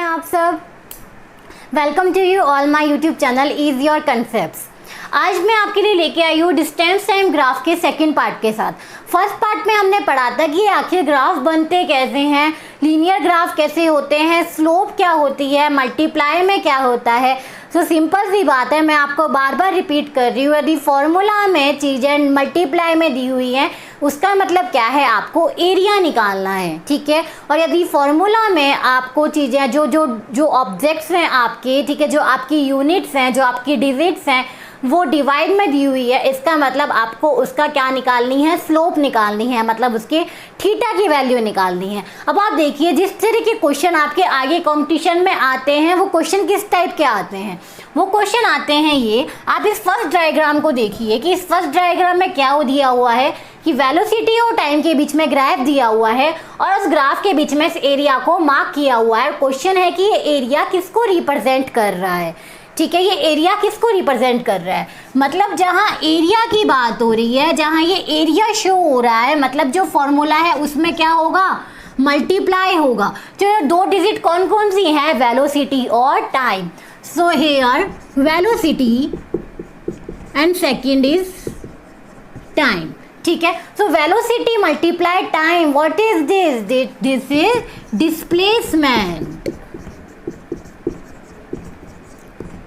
आप सब। Welcome to you all my YouTube channel is your concepts. आज मैं आपके लिए लेके आई हूँ डिस्टेंस टाइम ग्राफ के सेकंड पार्ट के साथ। फर्स्ट पार्ट में हमने पढ़ा था कि आखिर ग्राफ बनते कैसे हैं, लीनियर ग्राफ कैसे होते हैं, स्लोप क्या होती है, मल्टीप्लाई में क्या होता है। तो सिंपल सी बात है, मैं आपको बार बार रिपीट कर रही हूँ, यदि फॉर्मूला में चीज़ें मल्टीप्लाई में दी हुई हैं उसका मतलब क्या है, आपको एरिया निकालना है, ठीक है। और यदि फॉर्मूला में आपको चीज़ें जो ऑब्जेक्ट्स हैं आपके, ठीक है, जो आपकी यूनिट्स हैं, जो आपकी डिजिट्स हैं, वो डिवाइड में दी हुई है, इसका मतलब आपको उसका क्या निकालनी है, स्लोप निकालनी है, मतलब उसके थीटा की वैल्यू निकालनी है। अब आप देखिए, जिस तरह के क्वेश्चन आपके आगे कंपटीशन में आते हैं वो क्वेश्चन किस टाइप के आते हैं, वो क्वेश्चन आते हैं ये। आप इस फर्स्ट डायग्राम को देखिए कि इस फर्स्ट डायग्राम में क्या दिया हुआ है कि वेलोसिटी और टाइम के बीच में ग्राफ दिया हुआ है और उस ग्राफ के बीच में इस एरिया को मार्क किया हुआ है। क्वेश्चन है कि ये एरिया किसको रिप्रेजेंट कर रहा है, ठीक है, ये एरिया किसको रिप्रेजेंट कर रहा है। मतलब जहाँ एरिया की बात हो रही है, जहाँ ये एरिया शो हो रहा है, मतलब जो फॉर्मूला है उसमें क्या होगा, मल्टीप्लाई होगा। तो दो डिजिट कौन कौन सी है, वेलोसिटी और time. So here velocity and second is time, ठीक है। सो velocity multiply time, what is this, this is displacement.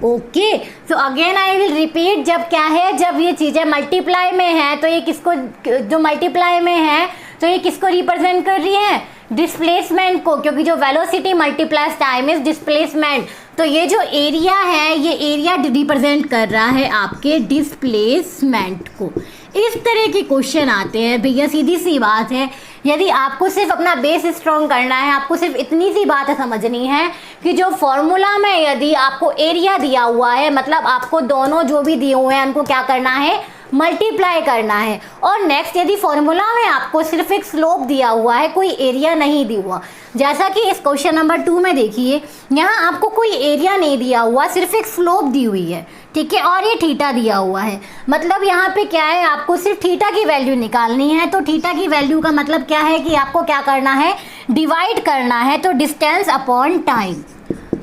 Okay, so again I will repeat, जब क्या है, जब ये चीज़ें मल्टीप्लाई में है तो ये किसको, जो मल्टीप्लाई में है तो ये किसको रिप्रेजेंट कर रही है, डिस्प्लेसमेंट को, क्योंकि जो velocity multiplies time is displacement. तो ये जो एरिया है ये एरिया रिप्रेजेंट कर रहा है आपके डिस्प्लेसमेंट को। इस तरह के क्वेश्चन आते हैं भैया, सीधी सी बात है। यदि आपको सिर्फ अपना बेस स्ट्रॉन्ग करना है, आपको सिर्फ इतनी सी बात समझनी है कि जो फॉर्मूला में यदि आपको एरिया दिया हुआ है, मतलब आपको दोनों जो भी दिए हुए हैं उनको क्या करना है, मल्टीप्लाई करना है। और नेक्स्ट, यदि फॉर्मूला में आपको सिर्फ एक स्लोप दिया हुआ है, कोई एरिया नहीं दिया हुआ, जैसा कि इस क्वेश्चन नंबर 2 में देखिए, यहाँ आपको कोई एरिया नहीं दिया हुआ, सिर्फ एक स्लोप दी हुई है, ठीक है, और ये थीटा दिया हुआ है। मतलब यहाँ पे क्या है, आपको सिर्फ थीटा की वैल्यू निकालनी है। तो थीटा की वैल्यू का मतलब क्या है कि आपको क्या करना है, डिवाइड करना है। तो distance upon time,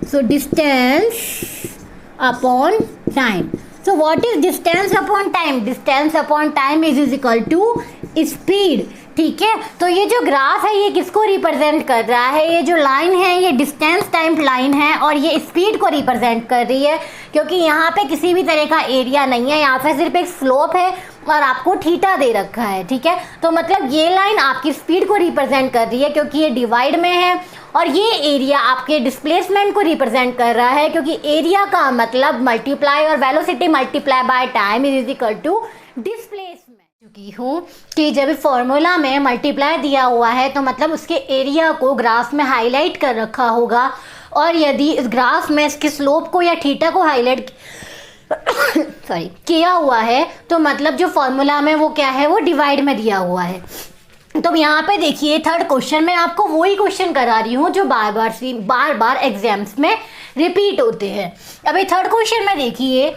so distance upon time. So what is distance upon time? Distance upon time is equal to speed, ठीक है। तो ये जो ग्राफ है ये किसको रिप्रेजेंट कर रहा है, ये जो लाइन है ये डिस्टेंस टाइम लाइन है और ये स्पीड को रिप्रेजेंट कर रही है, क्योंकि यहाँ पे किसी भी तरह का एरिया नहीं है, यहाँ पे सिर्फ एक स्लोप है और आपको थीटा दे रखा है, ठीक है। तो मतलब ये लाइन आपकी स्पीड को रिप्रेजेंट कर रही है क्योंकि ये डिवाइड में है, और ये एरिया आपके डिस्प्लेसमेंट को रिप्रेजेंट कर रहा है क्योंकि एरिया का मतलब मल्टीप्लाई और velocity multiply by time is equal to displacement. चुकी हूँ कि जब फॉर्मूला में मल्टीप्लाई दिया हुआ है तो मतलब उसके एरिया को ग्राफ में हाईलाइट कर रखा होगा, और यदि इस ग्राफ में इसके स्लोप को या थीटा को हाईलाइट किया हुआ है तो मतलब जो फॉर्मूला में वो क्या है, वो डिवाइड में दिया हुआ है। तो यहाँ पे देखिए थर्ड क्वेश्चन में आपको वही क्वेश्चन करा रही हूँ जो बार बार एग्जाम्स में रिपीट होते हैं। अभी थर्ड क्वेश्चन में देखिए,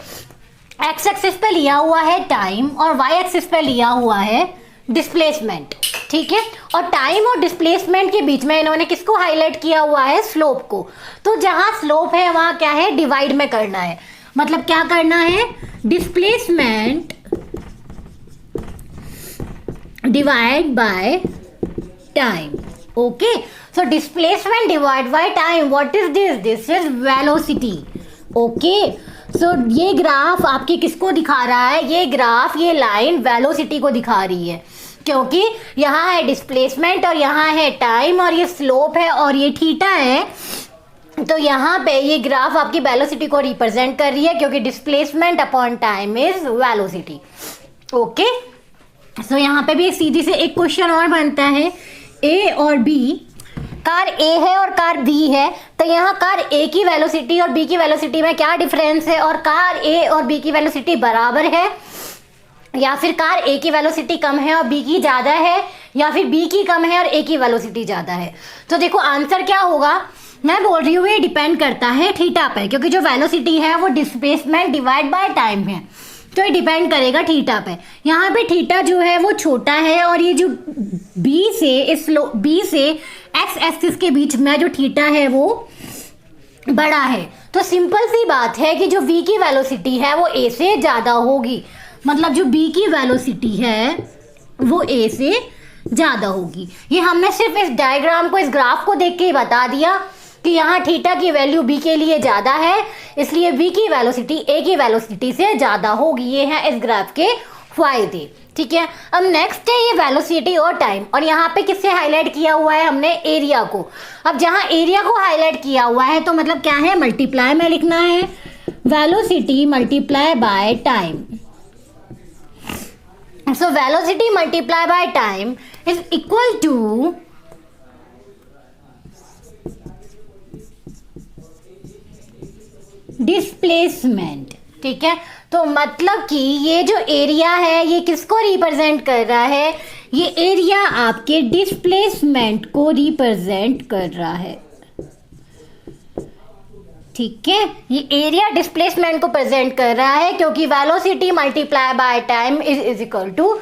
एक्स एक्सिस पे लिया हुआ है टाइम और वाई एक्सिस पे लिया हुआ है डिस्प्लेसमेंट, ठीक है। और टाइम और डिस्प्लेसमेंट के बीच में इन्होंने किसको हाईलाइट किया हुआ है, स्लोप को। तो जहाँ स्लोप है वहाँ क्या है, डिवाइड में करना है। मतलब क्या करना है, displacement divide by time, okay. So displacement divide by time, what is this, this is velocity, okay. So ये ग्राफ आपकी किसको दिखा रहा है, ये ग्राफ, ये लाइन वेलोसिटी को दिखा रही है, क्योंकि यहाँ है डिस्प्लेसमेंट और यहाँ है टाइम और ये स्लोप है और ये थीटा है। तो यहाँ पे ये ग्राफ आपकी वेलोसिटी को रिप्रेजेंट कर रही है क्योंकि displacement upon time is velocity, okay. So यहाँ पे भी सीधी से एक क्वेश्चन और बनता है, ए और बी, कार ए है और कार बी है, तो यहाँ कार ए की वेलोसिटी और बी की वेलोसिटी में क्या डिफरेंस है, और कार ए और बी की वेलोसिटी बराबर है, या फिर कार ए की वेलोसिटी कम है और बी की ज़्यादा है, या फिर बी की कम है और ए की वेलोसिटी ज़्यादा है। तो देखो आंसर क्या होगा, मैं बोल रही हूँ ये डिपेंड करता है थीटा पे, क्योंकि जो वेलोसिटी है वो डिस्प्लेसमेंट डिवाइड बाय टाइम है, तो ये डिपेंड करेगा थीटा पे। यहाँ पे थीटा जो है वो छोटा है और ये जो बी से एक्स एक्सिस के बीच में जो थीटा है वो बड़ा है, तो सिंपल सी बात है कि जो v की वेलोसिटी है वो a से ज़्यादा होगी। मतलब जो b की वेलोसिटी है वो a से ज़्यादा होगी। ये हमने सिर्फ इस डायग्राम को, इस ग्राफ को देख के ही बता दिया कि यहाँ थीटा की वैल्यू b के लिए ज़्यादा है, इसलिए v की वेलोसिटी a की वेलोसिटी से ज़्यादा होगी। ये है इस ग्राफ के फायदे। ठीक है, अब नेक्स्ट है ये वेलोसिटी और टाइम, और यहाँ पे किससे हाईलाइट किया हुआ है हमने, एरिया को। अब जहाँ एरिया को हाईलाइट किया हुआ है तो मतलब क्या है, मल्टीप्लाई में लिखना है, velocity multiply by time. So velocity multiply by time is equal to displacement. ठीक है, तो मतलब कि ये जो एरिया है ये किसको रिप्रेजेंट कर रहा है, ये एरिया आपके डिस्प्लेसमेंट को रिप्रेजेंट कर रहा है। ठीक है, ये एरिया डिस्प्लेसमेंट को प्रेजेंट कर रहा है, क्योंकि velocity multiply by time is equal to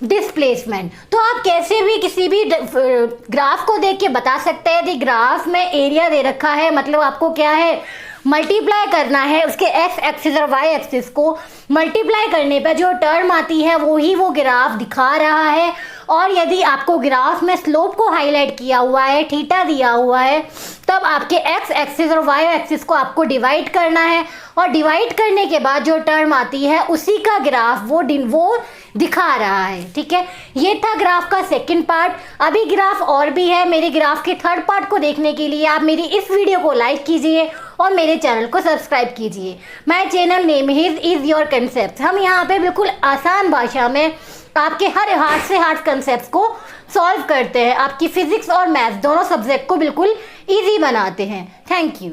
displacement. तो आप कैसे भी किसी भी ग्राफ को देख के बता सकते हैं कि ग्राफ में एरिया दे रखा है, मतलब आपको क्या है, मल्टीप्लाई करना है उसके एक्स एक्सिस और वाई एक्सिस को। मल्टीप्लाई करने पर जो टर्म आती है वो ही वो ग्राफ दिखा रहा है। और यदि आपको ग्राफ में स्लोप को हाईलाइट किया हुआ है, थीटा दिया हुआ है, तब आपके एक्स एक्सिस और वाई एक्सिस को आपको डिवाइड करना है, और डिवाइड करने के बाद जो टर्म आती है उसी का ग्राफ वो दिखा रहा है। ठीक है, ये था ग्राफ का सेकंड पार्ट। अभी ग्राफ और भी है, मेरे ग्राफ के थर्ड पार्ट को देखने के लिए आप मेरी इस वीडियो को लाइक कीजिए और मेरे चैनल को सब्सक्राइब कीजिए। My channel name is your concept. हम यहाँ पे बिल्कुल आसान भाषा में आपके हर हार्ड से हार्ड कंसेप्ट को सॉल्व करते हैं, आपकी फिजिक्स और मैथ्स दोनों सब्जेक्ट को बिल्कुल ईजी बनाते हैं। Thank you.